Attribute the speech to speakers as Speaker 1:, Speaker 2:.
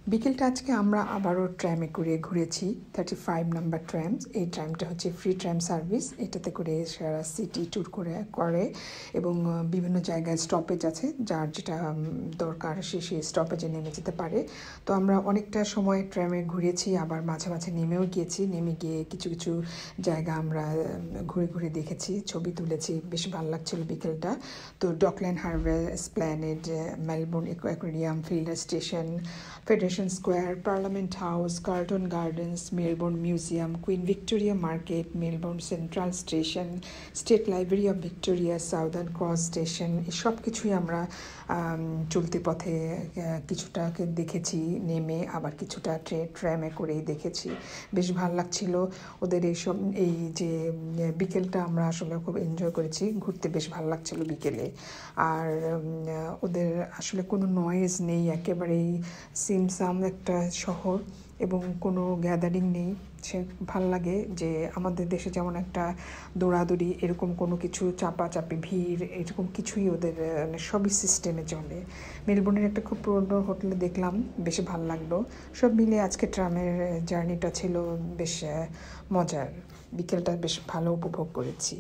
Speaker 1: বিকেলটা আজকে আমরা আবারও ট্র্যামে করে ঘুরেছি 35 নাম্বার ট্র্যাম। এই ট্র্যামটা হচ্ছে ফ্রি ট্র্যাম সার্ভিস। এটাতে করে সারা সিটি ট্যুর করে এবং বিভিন্ন জায়গায় স্টপেজ আছে, যার যেটা দরকার সে সেই স্টপেজে নেমে যেতে পারে। তো আমরা অনেকটা সময় ট্র্যামে ঘুরেছি, আবার মাঝে মাঝে নেমেও গিয়েছি। নেমে গিয়ে কিছু কিছু জায়গা আমরা ঘুরে ঘুরে দেখেছি, ছবি তুলেছি, বেশ ভালো লাগছিল বিকেলটা। তো Dockland Harbour, Esplanade, Melbourne aquarium, fielder station, federation square, parliament house, Carlton gardens, Melbourne museum, queen Victoria market, Melbourne central station, state library of Victoria, southern cross station, সব কিছুই আমরা চলতি পথে কিছুটা দেখেছি নেমে, আবার কিছুটা ট্র্যামে করেই দেখেছি। বেশ ভালো লাগছিল ওদের এইসব, এই যে বিকেলটা আমরা আসলে খুব এনজয় করেছি, ঘুরতে বেশ ভালো লাগছিল বিকেলে। আর ওদের আসলে কোনো নয়েজ নেই, একেবারেই সিমসাম একটা শহর এবং কোনো গ্যাদারিং নেই। সে ভাল লাগে যে আমাদের দেশে যেমন একটা দৌড়াদৌড়ি, এরকম কোনো কিছু চাপাচাপি ভিড় এরকম কিছুই ওদের সবই সিস্টেমে চলে। মেলবোর্নের একটা খুব পুরনো হোটেলে দেখলাম, বেশ ভালো লাগলো। সব মিলে আজকে ট্রামের জার্নিটা ছিল বেশ মজার। বিকেলটা বেশ ভালো উপভোগ করেছি।